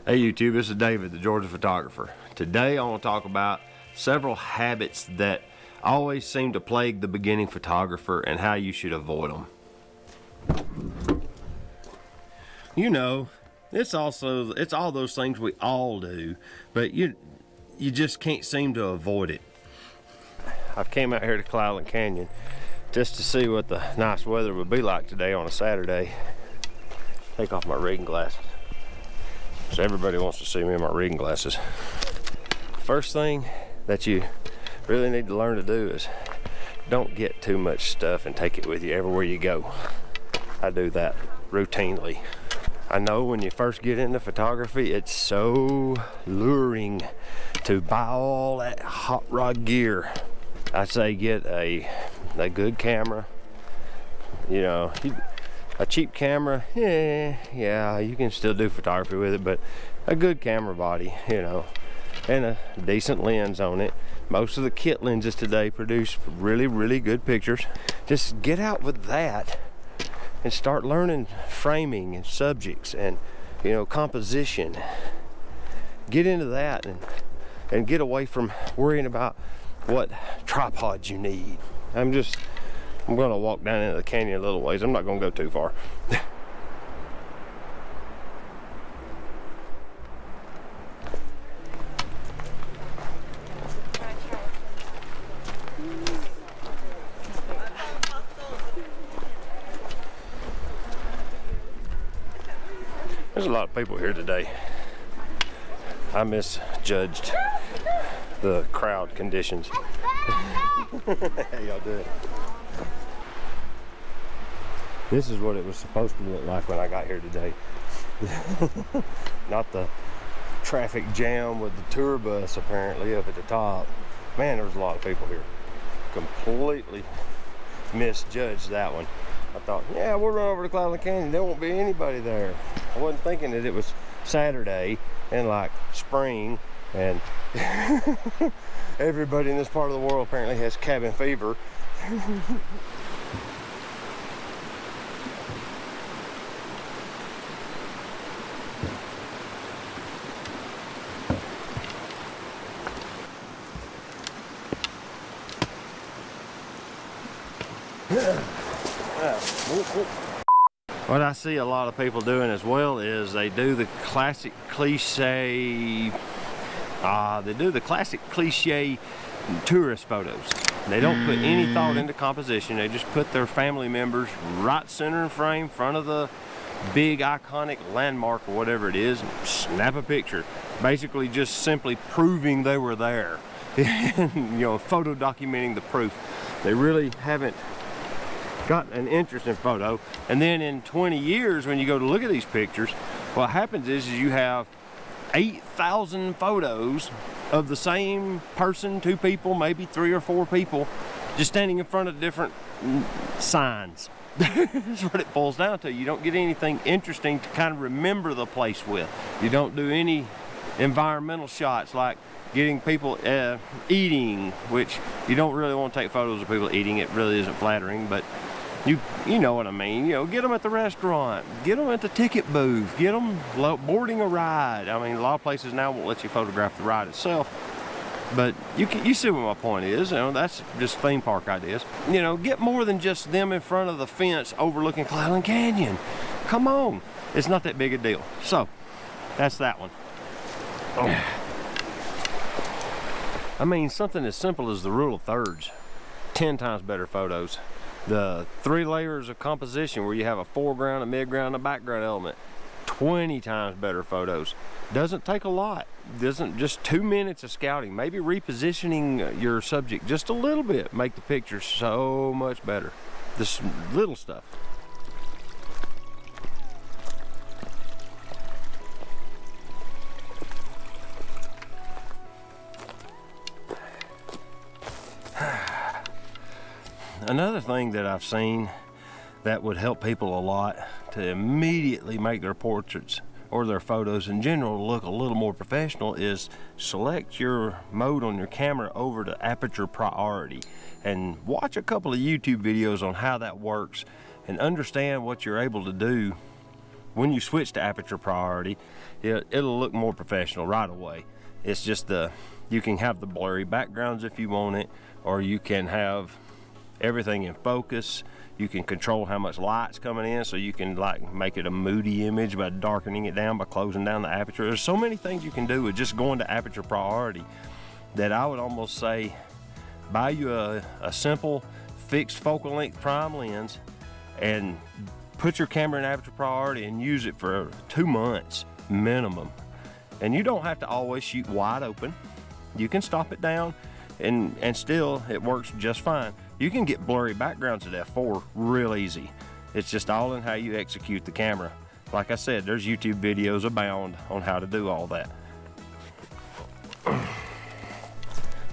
Hey YouTube, this is David, the Georgia photographer. Today I want to talk about several habits that always seem to plague the beginning photographer and how you should avoid them. You know, it's all those things we all do, but you just can't seem to avoid it. I've came out here to Clallan Canyon just to see what the nice weather would be like today on a Saturday. Take off my reading glasses. So everybody wants to see me in my reading glasses. First thing that you really need to learn to do is don't get too much stuff and take it with you everywhere you go. I do that routinely. I know when you first get into photography, it's so luring to buy all that hot rod gear. I say get a good camera. You know, a cheap camera, yeah, you can still do photography with it, but a good camera body, you know, and a decent lens on it. Most of the kit lenses today produce really, really good pictures. Just get out with that and start learning framing and subjects and, you know, composition. Get into that and get away from worrying about what tripods you need. I'm gonna walk down into the canyon a little ways. I'm not gonna go too far. There's a lot of people here today. I misjudged the crowd conditions. How y'all doing? This is what it was supposed to look like when I got here today. Not the traffic jam with the tour bus apparently up at the top. Man, there was a lot of people here. Completely misjudged that one. I thought, yeah, we'll run over to Clallan Canyon. There won't be anybody there. I wasn't thinking that it was Saturday and like spring and everybody in this part of the world apparently has cabin fever. What I see a lot of people doing as well is they do the classic cliche tourist photos. They don't put any thought into composition. They just put their family members right center in frame, front of the big iconic landmark or whatever it is, and snap a picture. Basically just simply proving they were there. You know, photo documenting the proof. They really haven't got an interest in photo. And then in 20 years when you go to look at these pictures, what happens is you have 8,000 photos of the same person, two people, maybe 3 or 4 people, just standing in front of different signs. That's what it boils down to. You don't get anything interesting to kind of remember the place with. You don't do any environmental shots like getting people eating, which you don't really want to take photos of people eating. It really isn't flattering, but you know what I mean. You know, get them at the restaurant, get them at the ticket booth, get them boarding a ride. I mean, a lot of places now won't let you photograph the ride itself, but you see what my point is. You know, that's just theme park ideas. You know, get more than just them in front of the fence overlooking Clallan Canyon. Come on, it's not that big a deal. So that's that one. Oh. I mean, something as simple as the rule of thirds, 10 times better photos. The 3 layers of composition where you have a foreground, a midground, and a background element, 20 times better photos. Doesn't take a lot. Doesn't just 2 minutes of scouting, maybe repositioning your subject just a little bit, make the picture so much better. This little stuff. Another thing that I've seen that would help people a lot to immediately make their portraits or their photos in general look a little more professional is select your mode on your camera over to aperture priority and watch a couple of YouTube videos on how that works and understand what you're able to do when you switch to aperture priority, it'll look more professional right away. It's just you can have the blurry backgrounds if you want it, or you can have everything in focus. You can control how much light's coming in, so you can like make it a moody image by darkening it down, by closing down the aperture. There's so many things you can do with just going to aperture priority that I would almost say buy you a simple fixed focal length prime lens and put your camera in aperture priority and use it for 2 months minimum. And you don't have to always shoot wide open. You can stop it down and still it works just fine. You can get blurry backgrounds at f4 real easy. It's just all in how you execute the camera. Like I said, there's YouTube videos abound on how to do all that.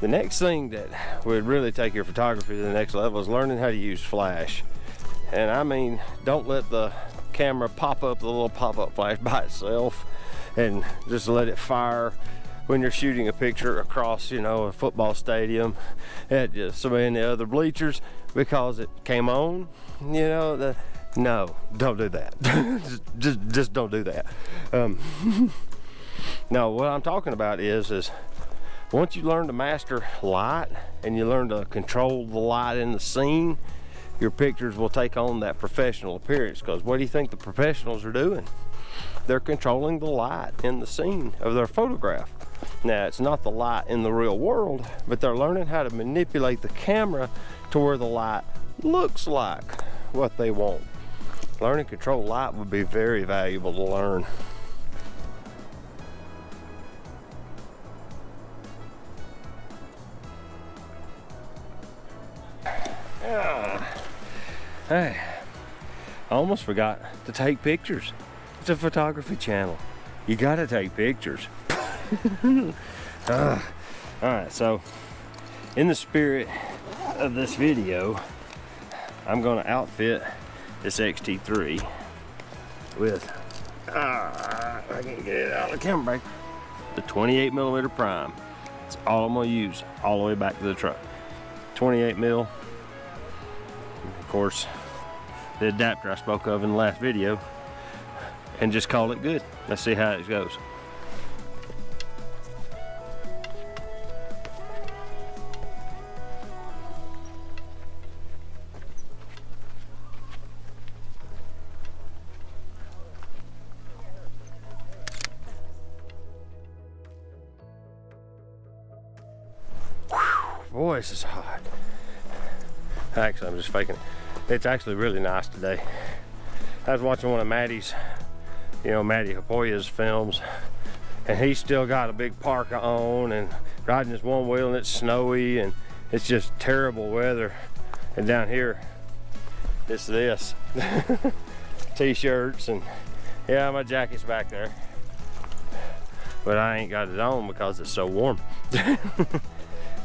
The next thing that would really take your photography to the next level is learning how to use flash. And I mean, don't let the camera pop up the little pop-up flash by itself and just let it fire when you're shooting a picture across, you know, a football stadium at just so many other bleachers because it came on, you know. No, don't do that. just don't do that. No, what I'm talking about is once you learn to master light and you learn to control the light in the scene, your pictures will take on that professional appearance. Because what do you think the professionals are doing? They're controlling the light in the scene of their photograph. Now, it's not the light in the real world, but they're learning how to manipulate the camera to where the light looks like what they want. Learning to control light would be very valuable to learn. Hey, I almost forgot to take pictures. It's a photography channel. You gotta take pictures. All right, so in the spirit of this video, I'm gonna outfit this X-T3 with, I can't get it out of the camera, the 28mm prime. It's all I'm gonna use all the way back to the truck. 28mm, of course, the adapter I spoke of in the last video, and just call it good. Let's see how it goes. Boy, this is hot. Actually, I'm just faking it. It's actually really nice today. I was watching one of Maddie's, Maddie Hapoya's films, and he's still got a big parka on and riding his one wheel, and it's snowy and it's just terrible weather. And down here, it's this. T-shirts, and yeah, my jacket's back there. But I ain't got it on because it's so warm.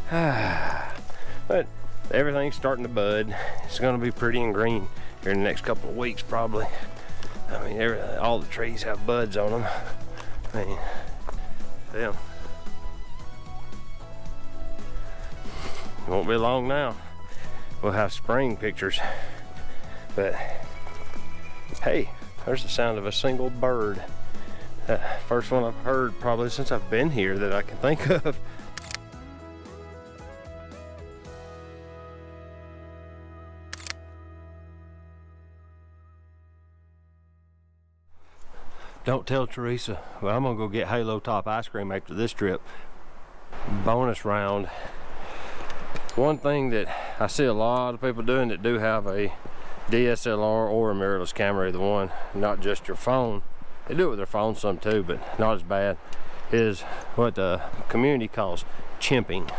But everything's starting to bud. It's gonna be pretty and green here in the next couple of weeks probably. I mean, all the trees have buds on them. I mean, yeah. It won't be long now. We'll have spring pictures. But hey, there's the sound of a single bird. First one I've heard probably since I've been here that I can think of. Don't tell Teresa, but I'm gonna go get Halo Top ice cream after this trip. Bonus round. One thing that I see a lot of people doing that do have a DSLR or a mirrorless camera, either one, not just your phone. They do it with their phone some too, but not as bad, is what the community calls chimping.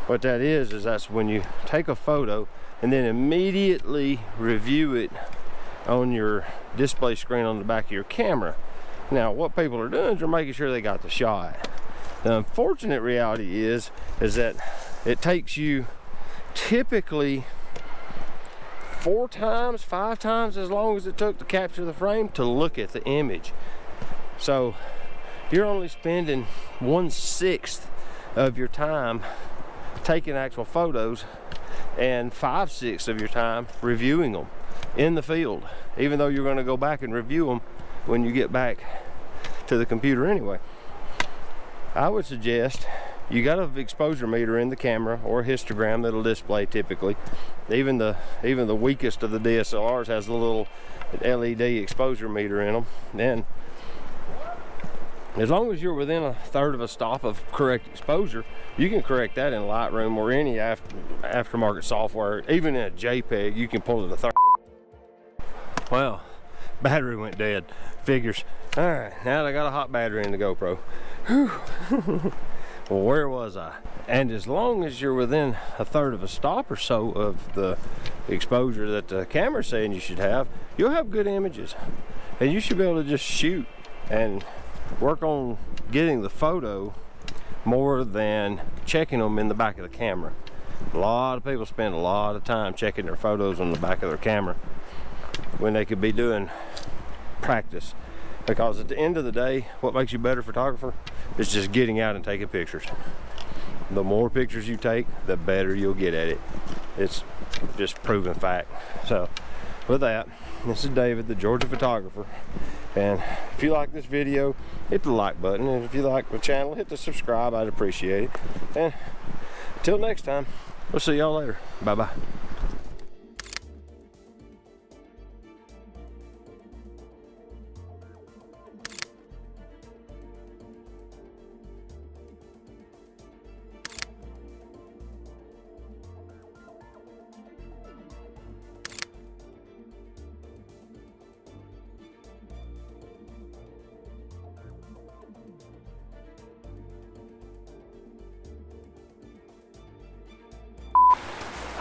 What that is that's when you take a photo and then immediately review it on your display screen on the back of your camera. Now, what people are doing is they're making sure they got the shot. The unfortunate reality is that it takes you typically 4 times, 5 times as long as it took to capture the frame to look at the image. So you're only spending 1/6 of your time taking actual photos and 5/6 of your time reviewing them in the field. Even though you're going to go back and review them when you get back to the computer anyway. I would suggest you got an exposure meter in the camera or a histogram that'll display typically. Even the weakest of the DSLRs has a little LED exposure meter in them. Then as long as you're within a third of a stop of correct exposure, you can correct that in Lightroom or any aftermarket software. Even in a JPEG, you can pull it a third. Well, battery went dead. Figures. All right, now I got a hot battery in the GoPro. Whew. Well, where was I? And as long as you're within a third of a stop or so of the exposure that the camera's saying you should have, you'll have good images. And you should be able to just shoot and work on getting the photo more than checking them in the back of the camera. A lot of people spend a lot of time checking their photos on the back of their camera when they could be doing practice. Because at the end of the day, what makes you a better photographer is just getting out and taking pictures. The more pictures you take, the better you'll get at it. It's just proven fact. So with that, this is David, the Georgia photographer. And if you like this video, hit the like button. And if you like the channel, hit the subscribe. I'd appreciate it. And until next time, we'll see y'all later. Bye-bye.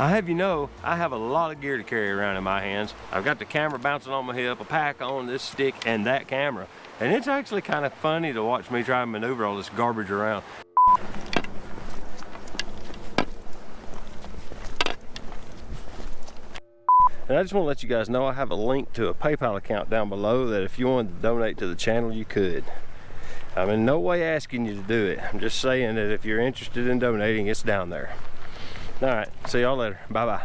I have you know, I have a lot of gear to carry around in my hands. I've got the camera bouncing on my hip, a pack on, this stick, and that camera. And it's actually kind of funny to watch me try and maneuver all this garbage around. And I just want to let you guys know I have a link to a PayPal account down below that if you wanted to donate to the channel, you could. I'm in no way asking you to do it. I'm just saying that if you're interested in donating, it's down there. All right, see y'all later. Bye-bye.